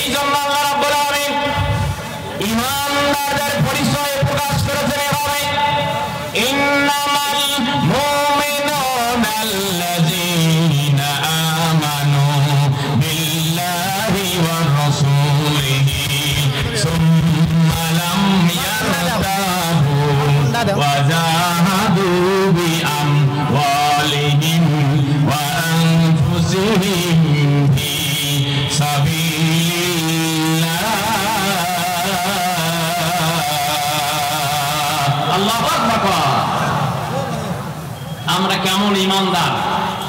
এই জন্য আল্লাহ রাব্বুল আলামিন ঈমানদারদের পরিচয় প্রকাশ করেছেন এভাবে ইন্নামাল মুমিনুনা আল্লাযীনা আমানু বিল্লাহি ওয়া রাসূলিহি সুম্মা লাম ইয়ারতাবু ওয়া জাহাদু বিআমওয়ালিহিম ওয়া আনফুসিহিম ফি সাবিলিল্লাহ। আল্লাহু আকবার। আমরা কেমন ঈমানদার,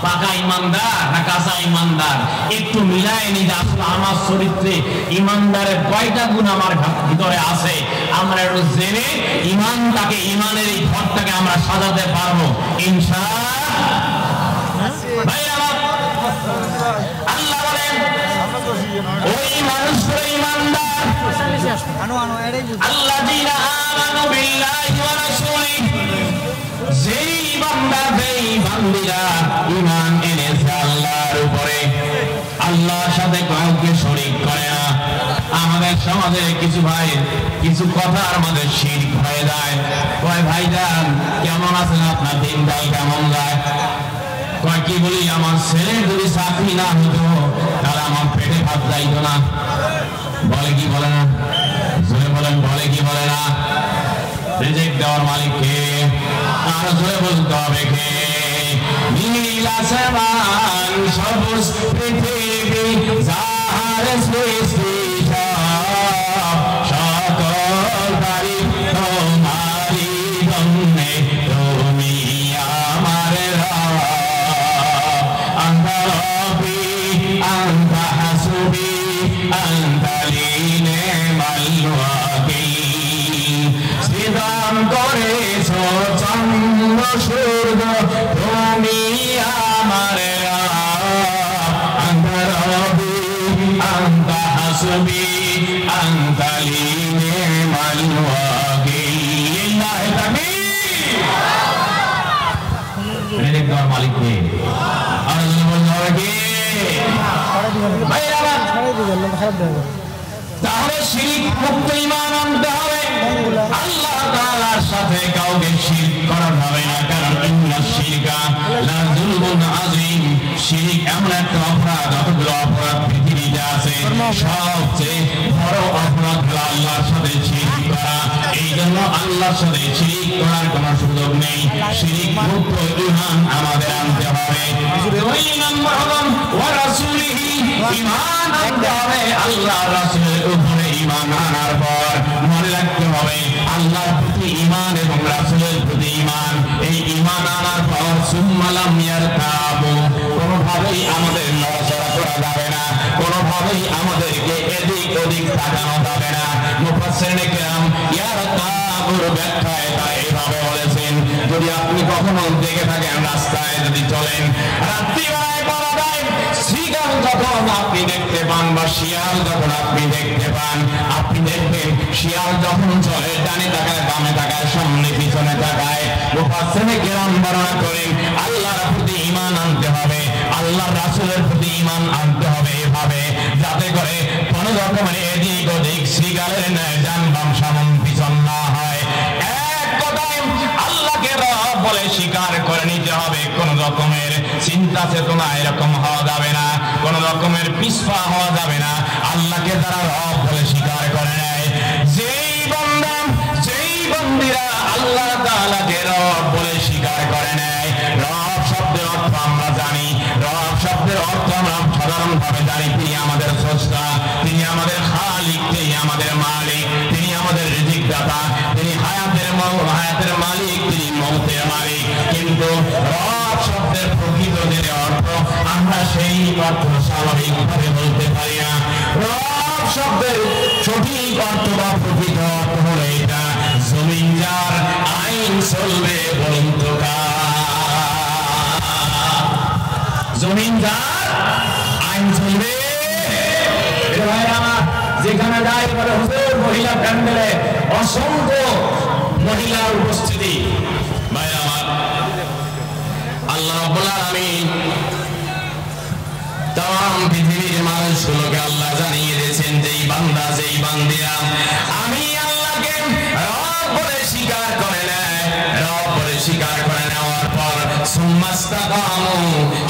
পাকা ঈমানদার না কাঁচা ঈমানদার? একটু মিলাই নি যে আসলে আমার চরিত্রে ঈমানদারের কয়টা গুণ আমার ভিতরে আছে, আমরা একটু জেনে ঈমানটাকে, ঈমানের এই ঘরটাকে আমরা সাজাতে পারবো ইনশাআল্লাহ। আল্লাহ বলেন ওই মানুষগুলো ঈমানদার আল্লাযীনা আমানু বিল্লাহি ওয়া রাসূলিহি, যেই বান্দা যেই বান্দিরা ঈমান এনেছে আল্লাহর উপরে, আল্লাহর সাথে কাউকে শরীক করে না। আমাদের সমাজে কিছু ভাই কিছু কথার মধ্যে শিরক হয়ে যায়। কয় ভাইজান কেমন আছেন, আপনার দিনকাল কেমন যায়? কয় কি বলি, আমার ছেলে যদি চাকরি না হতো তাহলে আমার পেটে ভাত যাইতো না। বলে কি বলে না? জোরে বলেন, বলে কি বলে না? রিজিক দেওয়ার মালিক কে? আর জোরে বলতে হবে কে? নীল আসমান সবুজ পৃথিবী যাহার সৃষ্টি সকল তারিফ তোমারই জন্যে, তুমি আমার রব। আনতা রব্বি আনতা হাসবি আনতা লি নি'মাল ওয়াকিল। সৃজন করেছো চন্দ্র সূর্য, তুমি আমার রব। আনতা রব্বি আনতা হাসবি আনতা লি নি'মাল ওয়াকিল। লিল্লাহি তাকবীর। রিজিক দেওয়ার মালিক কে? আল্লাহ বলতে কে? তাহলে শিরক মুক্ত ঈমান আনতে হবে। আল্লাহ তাআলার সাথে কাউকে শিরক করা যাবে না, কারণ ইন্না শিরকা লা যুলমুন আযীম। শিরক এমন একটা অপরাধ, যতগুলো অপরাধ পৃথিবীতে আছে সবচেয়ে বড় অপরাধ হলো আল্লাহর সাথে শিরক করা। এই জন্য আল্লাহর সাথে শিরক করার কোনো সুযোগ নেই। শিরক মুক্ত ঈমান আমাদের আনতে হবে। দুই নম্বর হলো ওয়া রাসূলিহি, ঈমান আনতে হবে আল্লাহর রাসূলের উপরে। ঈমান আনার পর মনে রাখতে হবে আল্লাহর প্রতি ঈমান এবং রাসূলের প্রতি ঈমান। এই ঈমান আনার পর সুম্মা লাম ইয়ারতাবু, কোনোভাবেই আমাদের নড়াচড়া করা যাবে না, কোনোভাবেই আমাদেরকে এদিক ওদিক তাকানো যাবে না। মুফাসসিরিনে কিরাম ইয়ারতাবুর ব্যাখ্যায় তারা এইভাবে বলেছেন, যদি আপনি কখনো দেখে থাকেন রাস্তায় যদি চলেন, রাত্রিবেলায় বলা যায় শিয়াল যখন আপনি দেখতে পান বা শিয়াল যখন আপনি দেখতে পান, আপনি দেখবেন শিয়াল যখন চলে ডানে তাকায় বামে তাকায় সামনে পিছনে তাকায়। মুফাসসিরিনে কিরাম বর্ণনা করেন আল্লাহর প্রতি ঈমান আনতে হবে, আল্লাহর রাসূলের প্রতি ঈমান আনতে হবে এভাবে যাতে করে কোন রকমের এদিক ওদিক শিয়ালের ন্যায় ডান বাম সামন পিছন না হয়। এক কথায় আল্লাহকে রব বলে স্বীকার করে নিতে হবে। কোন রকমের চিন্তা চেতনা এরকম হওয়া যাবে না, কোন রকমের পিছপা হওয়া যাবে না। আল্লাহকে যারা রব বলে স্বীকার করে নেয়, যেই বান্দা যেই বান্দিরা আল্লাহ তাআলাকে রব বলে স্বীকার করে নেয়, রব শব্দের অর্থ আমরা জানি, রব শব্দের অর্থ আমরা সাধারণভাবে জানি তিনি আমাদের স্রষ্টা, তিনি আমাদের খালিক, তিনি আমাদের মালিক, তিনি আমাদের রিজিক দাতা, তিনি হায়াতের মালিক, তিনি মওতের মালিক। কিন্তু রব শব্দের প্রকৃত যে অর্থ আমরা সেই অর্থ স্বাভাবিকভাবে বলতে পারি না। রব শব্দের সঠিক অর্থ বা প্রকৃত অর্থ হলো এটা, জমিন যার আইন চলবে বলুন তো কার? জমিন যার আইন চলবে। যেখানে যায় বলে হুজুর মহিলা প্যান্ডেলে অসংখ্য মহিলার উপস্থিতি। ভাই আমার আল্লাহ রাব্বুল আলামিন তাম পৃথিবীর মানুষ মানুষগুলোকে আল্লাহ জানিয়ে দিয়েছেন যেই বান্দা যেই বান্দিরা আমি আল্লাহকে রব বলে স্বীকার করে নেয়, রব বলে স্বীকার করে নেওয়ার পর সুম্মাস্তাকামু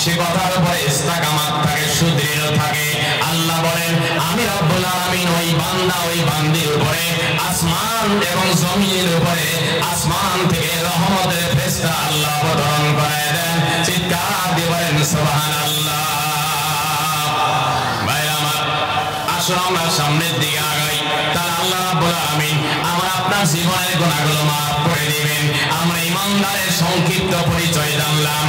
সে কথার উপরে ইস্তেকামাত থাকে, সুদৃঢ় থাকে, আল্লাহ বলেন আমি রব্বুল আলামিন ওই বান্দা ওই বান্দির উপরে আসমান এবং জমিনের উপরে আসমান থেকে রহমতের ফেরেশতা আল্লাহ অবতরণ করায় দেন। চিৎকার দিয়ে বলেন সুবহানাল্লাহ। ভাই আমার, আসুন আমরা সামনের দিকে আগাই, তাহলে আল্লাহ রাব্বুল আলামিন আমার আপনার জীবনের গুনাহগুলো মাফ করে দিবেন। আমরা ঈমানদারের সংক্ষিপ্ত পরিচয় জানলাম।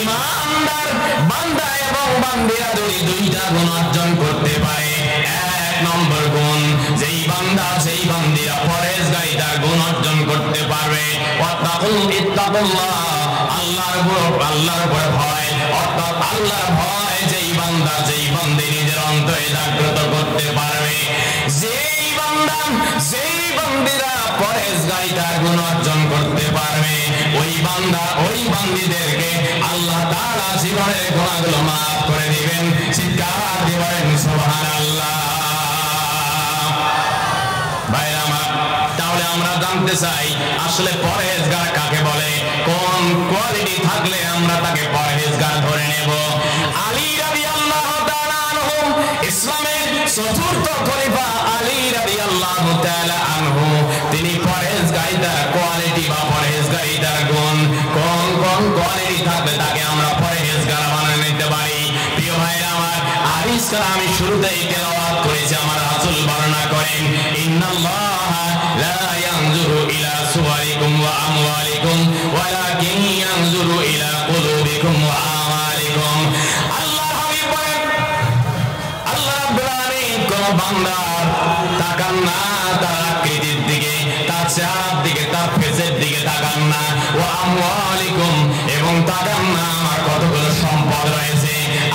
ঈমানদার বান্দা এবং বান্দিরা যদি দুইটা গুণ অর্জন করতে পারে, এক নম্বর গুণ যেই বান্দা যেই বান্দিরা পরহেজগারিতার গুণ অর্জন করতে পারবে, ইত্তাকুল্লাহ আল্লাহর উপর ভয়, অর্থাৎ আল্লাহর ভয় যেই বান্দা যেই বান্দি নিজের অন্তরে জাগ্রত করতে পারবে, যেই বান্দা যেই বান্দিরা পরহেজগারিতার গুণ অর্জন করতে পারবে, ওই বান্দা ওই বান্দিদেরকে আল্লাহ তাআলা জীবনের গুনাহগুলো মাফ করে দিবেন। চিৎকার দিয়ে বলেন সুবহানাল্লাহ। ভাই আমার, তাহলে আমরা জানতে চাই আসলে পরহেজগার কাকে বলে, কোন কোয়ালিটি থাকলে আমরা তাকে পরহেজগার ধরে নেব। আলী রাদিয়াল্লাহু তাআলা আনহু, ইসলামের চতুর্থ খলিফা আলী রাদিয়াল্লাহু তাআলা আনহু, তিনি পরহেজগারিতার কোয়ালিটি বা পরহেজগারিতার গুণ কোন কোন কোয়ালিটি থাকলে তাকে আমরা পরহেজগার বানিয়ে নিতে পারি। প্রিয় ভাইরা আমার, হাদিস আমি শুরুতেই তেলাওয়াত করেছি, আমার রাসূল বর্ণনা করেন ইন্নাল্লাহা লা ইয়ানজুরু ইলা সুওয়ারিকুম ওয়া আমওয়ালিকুম ওয়ালাকিন ইয়ানজুরু ইলা কুলুবিকুম ওয়া আমালিকুম। আল্লাহ হাবিব বলেন, আল্লাহ রাব্বুল আলামিন কোন বান্দার তাকান না তার আকৃতির দিকে, তার চেহারার দিকে, তার ফেসের দিকে তাকান না, ওয়া আমওয়ালিকুম এবং তাকান না আমার কতগুলো সম্পদ রয়েছে,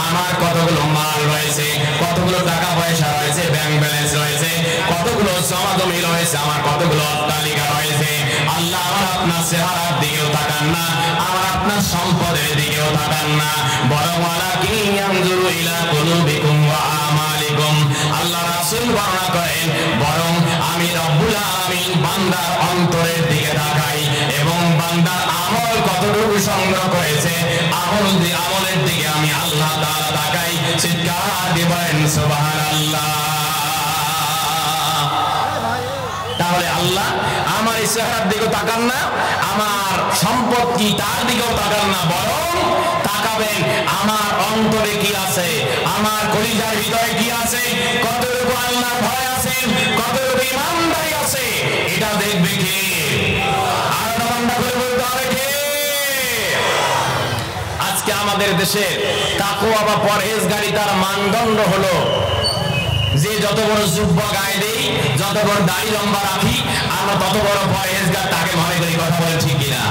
আমার কতগুলো মাল রয়েছে, কতগুলো টাকা পয়সা রয়েছে, ব্যাংক ব্যালেন্স রয়েছে, কতগুলো জমাজমি রয়েছে, আমার কতগুলো অট্টালিকা রয়েছে। আল্লাহ আমার আপনার চেহারার দিকেও তাকান না, আমার আপনার সম্পদের দিকেও তাকান না, বরং ওয়ালাকিন ইয়ানজুরু ইলা কুলুবিকুম ওয়া আমালিকুম। আল্লাহ রাসূল বর্ণনা করেন বরং আমি রব্বুল আলামিন বান্দার অন্তরের দিকে তাকাই এবং বান্দার আমল কতটুকু সংগ্রহ করেছে, আমলের দিকে আমি আল্লাহ তাআলা তাকাই। চিৎকার দিয়ে বলেন সুবহানাল্লাহ। তাহলে আল্লাহ আমার এই চেহারার দিকেও তাকান না, আমার সম্পদ কি তার দিকেও তাকান না, বরং তাকাবেন আমার অন্তরে কি আছে, আমার কলিজার ভিতরে কি আছে, কতটুকু আল্লাহর ভয় আছে, কতটুকু ঈমানদারি আছে, এটা দেখবে কে? আর ঠান্ডা করে বলতে হবে কে? আজকে আমাদের দেশে তাকওয়া বা পরহেজগারিতার মানদণ্ড হলো যে যত বড় জুব্বা গায়ে দেই, যত বড় দাড়ি লম্বা রাখি, আমরা তত বড় পরহেজগার তাকে মনে করি। কথা বলেন ঠিক কিনা?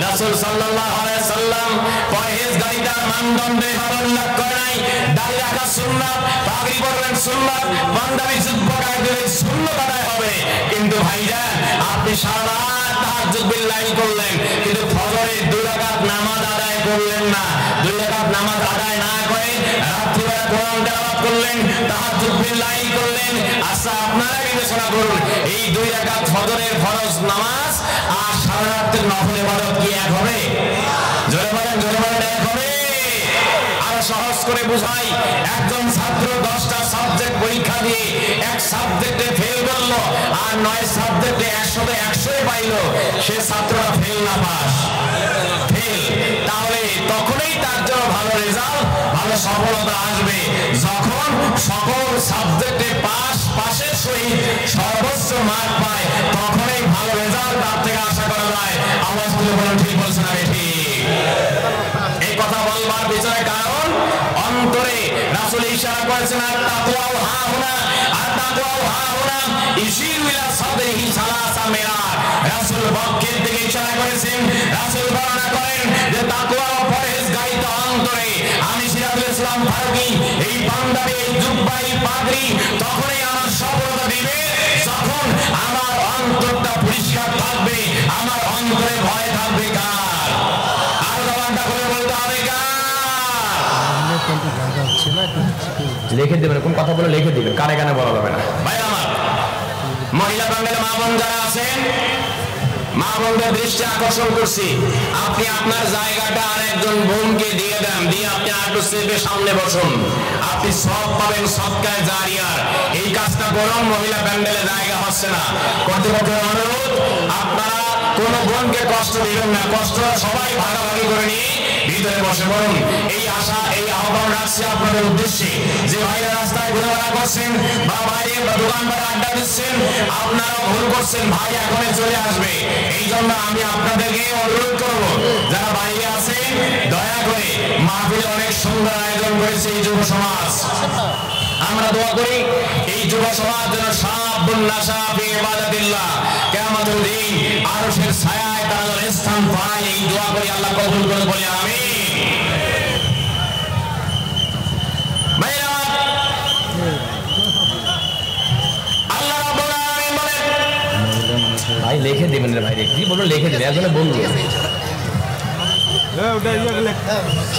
রাসূল সাল্লাল্লাহু আলাইহি সাল্লাম পরহেজগারিতার মানদণ্ডে উল্লেখ করে নাই দাড়ি রাখা সুন্নাত, পাগড়ি পরবেন সুন্নাত, পাঞ্জাবি জুব্বা গায়ে দিলে সুন্নাত আদায় হবে। কিন্তু ভাইজান, আপনি সারা রাত তাহাজ্জুদ বিল্লাহ করলেন, কিন্তু ফজরের 2 রাকাত নামাজ আদায় করলেন না। 2 রাকাত নামাজ আদায় না করে রাত্রিবেলা কোরআন তেলাওয়াত করলেন, তাহাজ্জুদ বিল্লাহ করলেন। আচ্ছা, আপনারা বিবেচনা করুন, এই 2 রাকাত ফজরের ফরজ নামাজ আর সারা রাতের নফল ইবাদত কি এক হবে? জোরে বলেন, জোরে বলেন, এক হবে? আর সহজ করে বুঝাই, একজন ছাত্র 10টা সাবজেক্ট পরীক্ষা দিয়ে এক সাবজেক্টে ফেল করলো আর 9 সাবজেক্টে 100তে 100 পাইলো, সে ছাত্রটা ফেল না পাস? ফেল। তাহলে তখনই তার জন্য ভালো রেজাল্ট, ভালো সফলতা আসবে যখন সকল সাবজেক্টে পাশের সহিত সর্বোচ্চ মার্ক পায়, তখনই ভালো রেজাল্ট তার থেকে আশা করা যায়। আওয়াজ তুলে বলুন, ঠিক বলছেন না ঠিক? এই কথা বলবার পিছনে কারণ অন্তরে রাসূল ইশারা করেছেন, আর তাকওয়া হাহুনা, আর তাকওয়া হাহুনা ইশিরু ইলা সাদরিহি সালাসা মিরার। রাসূল বক্ষের দিকে ইশারা করেছেন। রাসূল বর্ণনা করেন যে তাকওয়া ও পরহেজগারিতা অন্তরে। আমি সিরাজুল ইসলাম ফারুকী এই পাঞ্জাবি, এই জুব্বা, এই পাগড়ি তখনই আমার সফলতা দিবে যখন আমার অন্তরটা পরিষ্কার থাকবে, আমার অন্তরে ভয় থাকবে কার? আর জবানটা করে বলতে হবে কার? লিখে দেবেন, কোন কথা বলে লিখে দিবেন, কানে কানে বলা যাবে না। ভাই আমার মহিলা প্যান্ডেলে মা বোন যারা আছেন, মা বোনদের দৃষ্টি আকর্ষণ করছি, আপনি আপনার জায়গাটা আরেকজন বোনকে দিয়ে দেন, দিয়ে আপনি আরেকটু সেফে সামনে বসুন, আপনি সব পাবেন, সৎকায় জারিয়ার। এই কাজটা করুন, মহিলা প্যান্ডেলে জায়গা হচ্ছে না। কর্তৃপক্ষের অনুরোধ, আপনারা কোন বোনকে কষ্ট দিবেন না, কষ্ট সবাই ভাগাভাগি করে নিয়ে ভিতরে বসে পড়ুন। এই আশা, এই আহ্বান রাখছি আপনাদের উদ্দেশ্যে, যে ভাইরা রাস্তায় ঘোরাফেরা করছেন বা বাইরে বা দোকানপাটে আড্ডা দিচ্ছেন, আপনারা ভুল করছেন, ভাই এখনই চলে আসবে। এই জন্য আমি আপনাদেরকে অনুরোধ করব, যারা বাইরে আছেন দয়া করে, মাহফিল অনেক সুন্দর আয়োজন করেছে এই যুব সমাজ, আমরা দোয়া করি এই যুব সমাজ যেন শাবুন নাশা ফি ইবাদাতিল্লাহ কিয়ামতের দিন আরশের ছায়ায় তারা স্থান পায়, এই দোয়া করি, আল্লাহ কবুল করে বলি আমিন। আল্লাহ রাব্বুল আলামিন বলেন, ভাই লিখে দিবেন রে ভাই, কি বলবো লিখে দিবেন, একজনে বলবো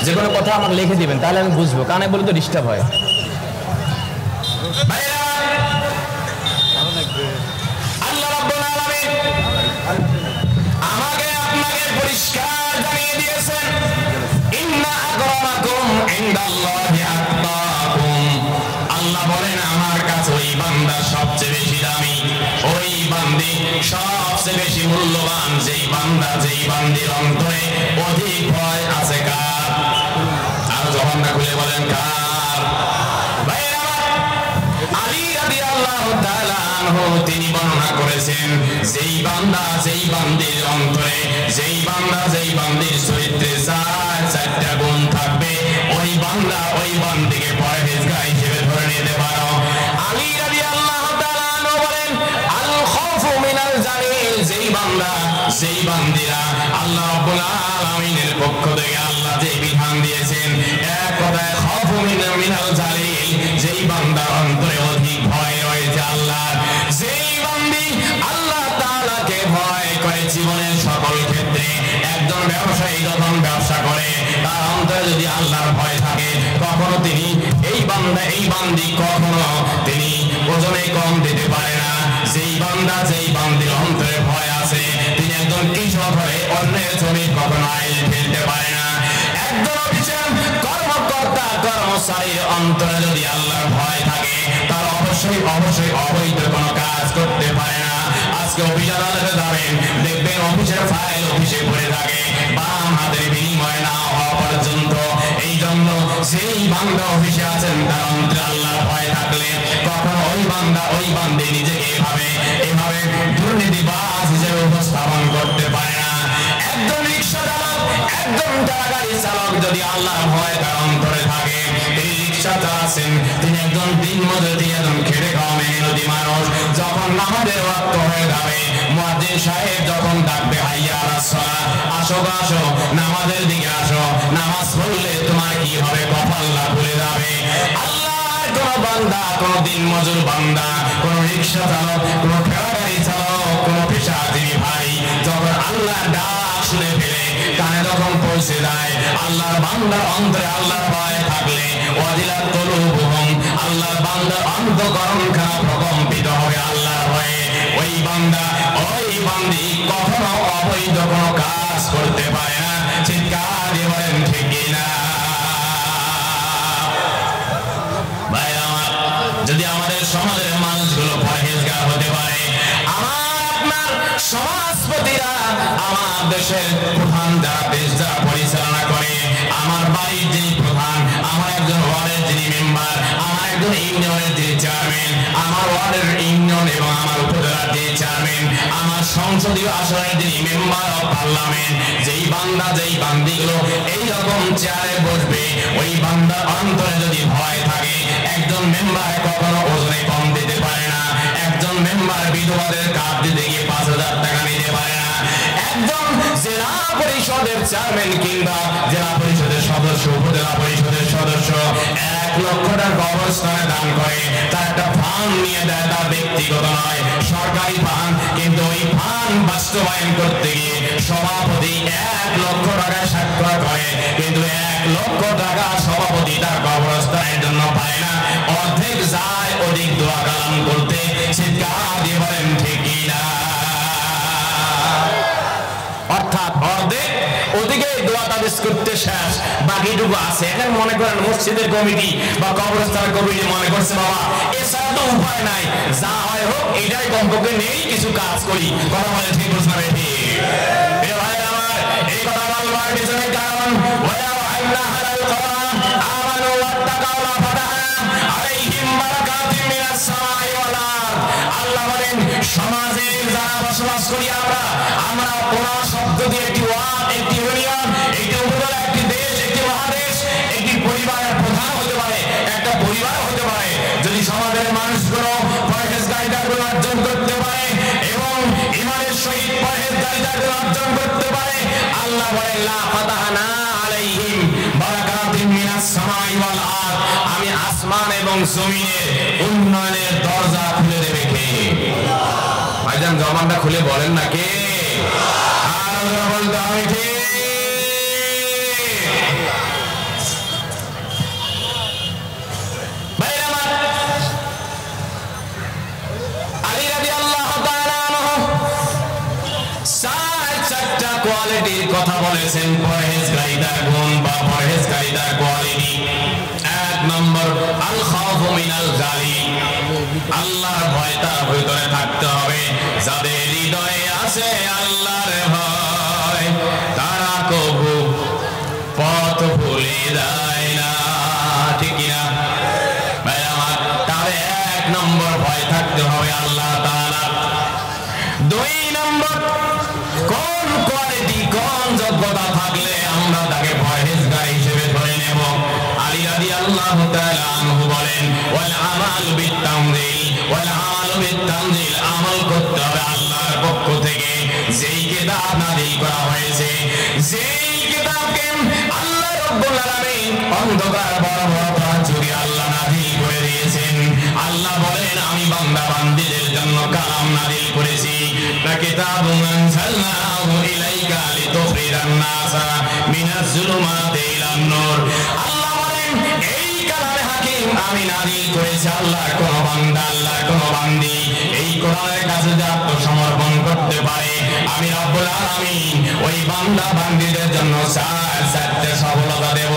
যে কোনো কথা আমাকে লিখে দিবেন, তাহলে আমি বুঝবো, কানে বলে তো ডিস্টার্ব হয়। আল্লাহ রাব্বুল আলামিন আমাকে আপনাকে পরিষ্কার জানিয়ে দিয়েছেন, ইন্না আকরামাকুম ইনদাল্লাহি আতকাকুম। আল্লাহ বলেন, আমার কাছে ওই বান্দা সবচেয়ে বেশি দামি, ওই বান্দি সবচেয়ে বেশি মূল্যবান, যেই বান্দা, যেই বান্দির অন্তরে অধিক ভয় আছে। কার? আর যখন না খুলে বলেন কার? আলী রাদিয়াল্লাহু তাআলা আনহু তিনি বর্ণনা করেছেন, যেই বান্দা, যেই বান্দির অন্তরে, যেই বান্দা, যেই বান্দির চরিত্রে চারটা গুণ থাকবে, ওই বান্দা, ওই বান্দিকে পরহেজগার হিসেবে ধরে নিতে পারো। আলী রাদিয়াল্লাহু তাআলা আনহু বলেন, আল খাউফু মিনাল জালিল, যেই বান্দা, যেই বান্দিরা আল্লাহ রাব্বুল আলামিনের পক্ষ থেকে আল্লাহ যে বিধান দিয়েছেন, এক কথায় খাউফু মিনাল জালিল, যেই বান্দার অন্তরে অধিক ভয় রয়েছে আল্লাহর, যেই বান্দি আল্লাহ তাআলাকে ভয় করে জীবনের সকল ক্ষেত্রে। একজন ব্যবসায়ী যখন ব্যবসা করে, তার অন্তরে যদি আল্লাহর ভয় থাকে, কখনো তিনি এই বান্দা, এই বান্দি কখনো তিনি ওজনে কম দিতে পারে না। যেই বান্দা, যেই বান্দির অন্তরে ভয় আছে, তিনি একজন কৃষক হয়ে অন্যের জমি কখনো আইল ফেলতে পারে না। একজন অফিসার কর্মকর্তা, কর্মচারীর অন্তরে যদি আল্লাহর ভয় থাকে, তার অবশ্যই অবশ্যই অবৈধ কোনো কাজ করতে পারে না। আজকে অফিস আদালতে যাবেন, দেখবেন অফিসের ফাইল অফিসে পড়ে থাকে, বাম হাতের বিনিময় না হওয়া পর্যন্ত। এই জন্য সেই বান্দা অফিসে আছেন, তার অন্তরে আল্লাহর ভয় থাকলে কখনো ওই বান্দা, ওই বান্দি নিজেকে এভাবে দুর্নীতিবাজ হিসেবে উপস্থাপন করতে পারে না। একজন রিক্সা চালক, একজন গাড়ি চালক যদি আল্লাহর ভয় তার অন্তরে থাকে, তিনি রিক্সা চালাচ্ছেন, তিনি একজন দিনমজুর, তিনি একজন খেটে খাওয়া মেহনতি মানুষ। যখন নামাজের ওয়াক্ত হয়ে যাবে, মুয়াজ্জিন সাহেব যখন ডাকবে, হাইয়া আলাস সালাত, আসো আসো, নামাজের দিকে আসো, নামাজ পড়লে তোমার কি হবে, কপাল্লা খুলে যাবে। আল্লাহর কোন বান্দা, কোন দিনমজুর বান্দা, কোন রিক্সা চালক, কোন ঠেলা গাড়ি চালক, কোন পেশাজীবী ভাই যখন আল্লাহর ডাক শুনে ফেলে, কানে যখন পৌঁছে যায়, আল্লাহর বান্দার অন্তরে আল্লাহর ভয় থাকলে, ওয়াজিলাত কুলুবুহুম, আল্লাহর বান্দার অন্তঃকরণ খানা প্রকম্পিত হবে আল্লাহর ভয়ে। ওই বান্দা, ওই বান্দি কখনো অবৈধ কোনো কাজ করতে পারে না। চিৎকার দিয়ে বলেন ঠিক কিনা? ভাই আমার, যদি আমাদের সমাজের মানুষগুলো পরহেজগার হতে পারে, আমার আপনার সমাজপতিরা, আমার দেশের প্রধান যারা, দেশ যারা পরিচালনা করে, আমার বাড়ির যিনি প্রধান, আমার একজন ওয়ার্ডের যিনি মেম্বার, আমার একজন ইউনিয়নের যিনি চেয়ারম্যান, আমার ওয়ার্ডের ইউনিয়ন এবং আমার উপজেলার যিনি চেয়ারম্যান, আমার সংসদীয় আসনের যিনি মেম্বার অফ পার্লামেন্ট, যেই বান্দা, যেই বান্দিগুলো এইরকম চেয়ারে বসবে, ওই বান্দার অন্তরে যদি ভয় থাকে, একজন মেম্বার কখনো ওজনে কম দিতে পারে না। একজন মেম্বার বিধবাদের কার্ড দিতে গিয়ে 5,000 টাকা নিতে পারে না। একজন জেলা পরিষদের চেয়ারম্যান কিংবা জেলা পরিষদের সদস্য, উপজেলা পরিষদের সদস্য 1 লক্ষ টাকা কবরস্থানে দান করে, তার একটা ফান্ড নিয়ে দেয়, তার ব্যক্তিগত নয়, সরকারি ফান্ড, কিন্তু ওই ফান্ড বাস্তবায়ন করতে গিয়ে সভাপতি 1 লক্ষ টাকা স্বাক্ষর করে, কিন্তু 1 লক্ষ টাকা সভাপতি তার কবরস্থানের জন্য পায় না। চিৎকার দিয়ে বলেন ঠিক কিনা? অর্থাৎ অর্ধেক ওদিকে দোয়া তাবিজ করতে শেষ, বাকিটুকু আছে। এখন মনে করেন মসজিদের কমিটি বা কবরস্থানের কমিটি মনে করছে বাবা এছাড়া তো উপায় নাই, যা হয় হোক এটাই কমপক্ষে নেই, কিছু কাজ করি। কথা বলে ঠিক বুঝতে পারে ঠিক? ভাই আমার এই কথা বলবার পিছনে কারণ আল্লাহ বলেন সমাজে যারা বসবাস করি আমরা কোন শব্দ দিয়ে একটি ওয়ার্ড, একটি ইউনিয়ন, একটি উপজেলা, একটি দেশ, একটি মহাদেশ, একটি পরিবারের প্রধান হতে পারে, একটা পরিবার হতে পারে। যদি সমাজের মানুষগুলো পরহেজগারিতাগুলো অর্জন করতে পারে এবং ইমানের সহিত পরহেজগারিতাগুলো অর্জন করতে পারে, আল্লাহ বলেন লা ফাতাহনা আলাইহিম বারাকাতিন মিনাস সামাই ওয়াল আরদ, আমি আসমান এবং জমিনের উন্নয়নের দরজা খুলে দেবে কে? ভাইজান জবানটা খুলে বলেন না কে? আর বলতে হবে কে? আলী রাদিয়াল্লাহু তাআলা আনহু চারটা কোয়ালিটির কথা বলেছেন, পরহেজগারিতার গুণ বা পরহেজগারিতার কোয়ালিটি। এক নম্বর আল খাউফু মিনাল গালি, আল্লাহর ভয় তার ভিতরে থাকতে হবে। যাদের হৃদয়ে আছে আল্লাহর ভয় তারা কবু পথ ভুলে যায় না, ঠিক কিনা ভাই আমার? তাহলে এক নম্বর ভয় থাকতে হবে আল্লাহ তাআলা। দুই নম্বর কোন কোয়ালিটি, কোন যোগ্যতা থাকলে আমরা তাকে পরহেজগার হিসেবে ধরে নেব? আলী রাদিয়াল্লাহু তাআলা আনহু বলেন ওয়াল আমাল বিত-তানজিল, ওয়াল আমাল বিত-তানজিল, আমল করতে হবে আল্লাহর পক্ষ থেকে যেই কিতাব নাযিল করা হয়েছে, যেই কিতাবকে আল্লাহ রাব্বুল আলামিন অন্ধকার বড় বড় প্রাচুরি আল্লাহ নাযিল করে দিয়েছেন। আল্লাহ বলেন আমি বান্দা বান্দীদের জন্য কালাম নাযিল করেছি, না কিতাবুন আনজালনাহু ইলাইকা লিতুখরিজান নাসা মিনাজ জুলুমাতি ইলান নূর। আল্লাহ বলেন এই কালামে হাকিম আমি নাযিল করেছি। আল্লাহ কোন বান্দা, আল্লাহ কোন বান্দি এই কোরআনের কাছে যে আত্মসমর্পণ করতে পারে, আমি রব্বুল আলামিন ওই বান্দা বান্দীদের জন্য চারটে সফলতা দেব।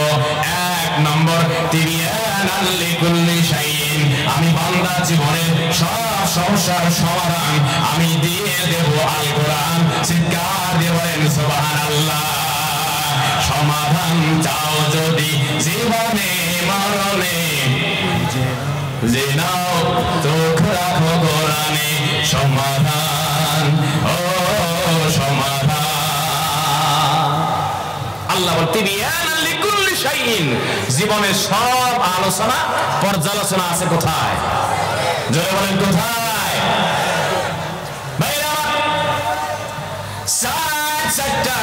এক নম্বর তিবিয়ানাল লিকুল্লি শাইইন, আমি বান্দার জীবনের সব সমস্যার সমাধান আমি দিয়ে দেব আল কোরআন। চিৎকার দিয়ে বলেন সুবহানাল্লাহ। সমাধান চাও যদি জীবনে মরণে, যে নাও চোখ রাখো কোরআনে, সমাধান ও সমাধান। আল্লাহ বলতে বিয়ানাল লিকুল্লি শাইইন, জীবনের সব আলোচনা পর্যালোচনা আছে কোথায়? জোরে বলেন কোথায়? ভাইরা চারটা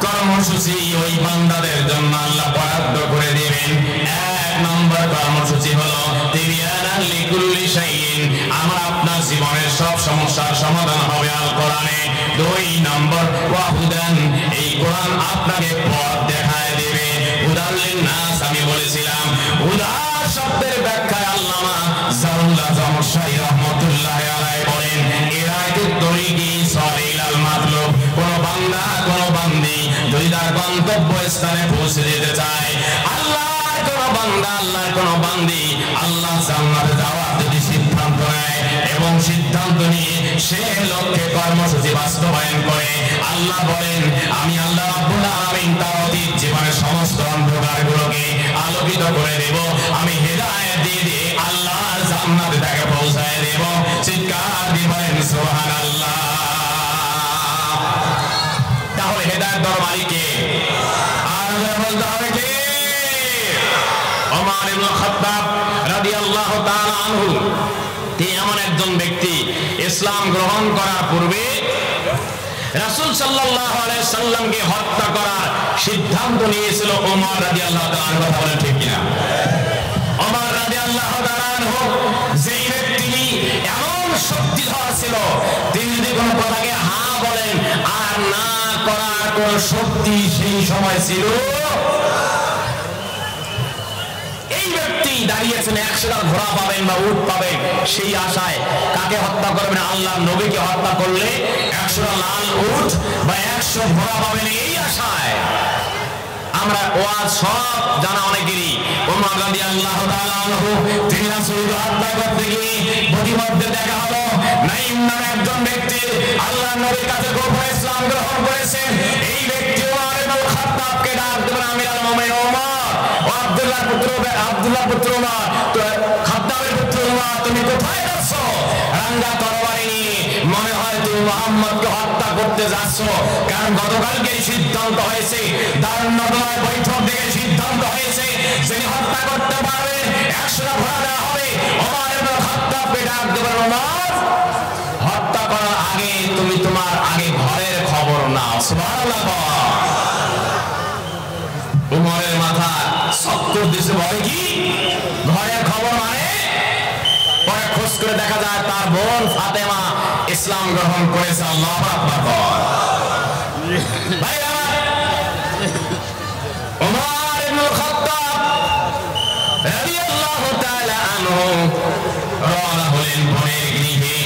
কর্মসূচি ওই বান্দাদের জন্য আল্লাহ বরাদ্দ করে দিবেন। এক নম্বর কর্মসূচি হলো তিবিয়ানাল লিকুল্লি শাইইন, আমার আপনার জীবনের সব সমস্যার সমাধান হবে আল কোরআনে। দুই নম্বর ওয়া হুদান, এই কোরআন আপনাকে পথ দেখায় দেবে। হুদাল লিন্নাস, আমি বলেছিলাম হুদা শব্দের ব্যাখ্যায় আল্লামা জারুল্লাহ জামশারী রাহমাতুল্লাহি আলাইহি বলেন ইরাদাতুত তরিকি সালিলাল মাতলুব, কোন বান্দা কোন বান্দি যদি তার গন্তব্য স্থানে পৌঁছে যেতে চায়, আল্লাহর কোন বান্দা, আল্লাহর কোন বান্দি আল্লাহ জান্নাতে যাওয়ার যদি সিদ্ধান্ত নেয় এবং সিদ্ধান্ত নিয়ে সে লক্ষ্যে কর্মসূচি বাস্তবায়ন করে, আল্লাহ বলেন আমি আল্লাহ রাব্বুল আলামিন তার অতীত জীবনের সমস্ত অন্ধকারগুলোকে আলোকিত করে দেব, আমি হেদায়েত দিয়ে দিয়ে আল্লাহর জান্নাতে তাকে পৌঁছায় দেব। চিৎকার দিয়ে বলেন সুবহানাল্লাহ। তাহলে হেদায়েত দেওয়ার মালিক কে? আর বলতে হবে কে? ওমর ইবনে খাত্তাব রাদিয়াল্লাহু তাআলা আনহু, তিনি এমন একজন ব্যক্তি ইসলাম গ্রহণ করার পূর্বে রাসূল সাল্লাল্লাহু আলাইহি সাল্লামকে হত্যা করার সিদ্ধান্ত নিয়েছিল ওমর রাদিয়াল্লাহু তাআলা আনহু। কথা বলেন ঠিক কিনা? ওমর রাদিয়াল্লাহু তাআলা আনহু যেই ব্যক্তি এমন শক্তিধর ছিল, তিনি যদি কোনো কথাকে হ্যাঁ বলেন আর না করার কোন শক্তি সেই সময় ছিল। এই ব্যক্তি নবী দাঁড়িয়েছেন 100টা ঘোড়া পাবেন বা উট পাবেন সেই আশায় কাকে হত্যা করবেন আল্লাহর নবীকে হত্যা করলে 100টা লাল উট বা 100 ঘোড়া পাবেন এই আশায় আমরা ওয়াজ সব জানা অনেকেরই ওমর রাদিয়াল্লাহু তাআলা আনহু তিনি রাসূলকে হত্যা করতে গিয়ে প্রতিমধ্যে দেখা হলো নাঈম নামে একজন ব্যক্তি আল্লাহর নবীর কাছে গোপনে ইসলাম গ্রহণ করেছেন এই ব্যক্তি ওমর ইবনে খাত্তাবকে ডাক দেন আমিরুল মুমিনিন ওমর ও আব্দুল্লাহর পুত্র ওমর তো খাত্তাবের পুত্র ওমর তুমি কোথায় যাচ্ছ রাঙ্গা তরবারি নিয়ে মনে হয় তুমি মুহাম্মদকে হত্যা করতে যাচ্ছ কারণ গতকালকে সিদ্ধান্ত হয়েছে দারুন্নতমায় বৈঠক থেকে সিদ্ধান্ত হয়েছে যিনি হত্যা করতে পারবে 100টা ঘোড়া দেওয়া হবে ওমর ইবনে খাত্তাবকে ডাক দেবেন ওমর হত্যা করার আগে তুমি তোমার আগে ঘরের খবর নাও সুবহানাল্লাহ ওমরের মাথা সত্তর দিছে বলে কি ঘরের খবর মানে পরে খোঁজ করে দেখা যায় তার বোন ফাতেমা ইসলাম গ্রহণ করেছে আল্লাহু আকবার ভাই আমার ওমর ইবনে খাত্তাব রাদিয়াল্লাহু তাআলা আনহু রওনা হলেন বোনের গৃহে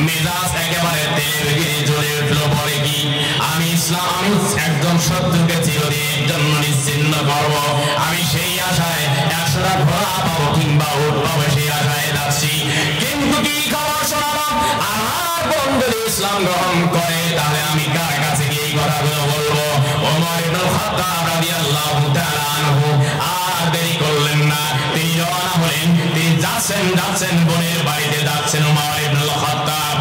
মেজাজ একেবারে তেলের গিয়ে জ্বলে উঠলো পরে কি আমি একজন শত্রুকে চিরদিনের জন্য নিশ্চিহ্ন করব আমি সেই আশায় 100টা ঘোড়া পাবো কিংবা উট পাবো সেই আশায় যাচ্ছি কিন্তু কি খবর শোনাবো আমার বন্ধু ইসলাম গ্রহণ করে তাহলে আমি কার কাছে গিয়ে এই কথাগুলো বলবো ওমর ইবনে খাত্তাব রাদিয়াল্লাহু তাআলা আনহু আর দেরি করলেন না তিনি রওনা হলেন তিনি যাচ্ছেন বোনের বাড়িতে যাচ্ছেন ওমর ইবনে খাত্তাব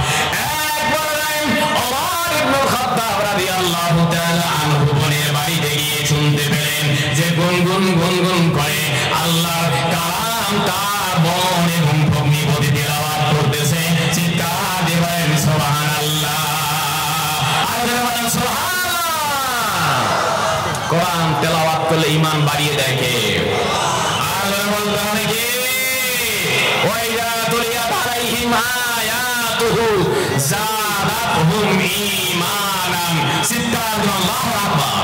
ওমর ইবনে খাত্তাব রাদিয়াল্লাহু তাআলা আনহু বোনের বাড়িতে গিয়ে শুনতে পেলেন যে গুনগুন করে আল্লাহর কালাম তার বোন এবং ভগ্নিপতি তেলাওয়াত করতেছে চিৎকার দিয়ে বলেন সুবহানাল্লাহ আল্লাহু আকবার সুবহানাল্লাহ কোরআন তেলাওয়াত করলে ঈমান বাড়িয়ে দেয় কে আল্লাহ বলতে হবে কি ওয়াইদা তুলিয়াত আলাইহিম আয়াতুহু যাদাতহুম ঈমানান চিৎকার দিয়ে আল্লাহু আকবার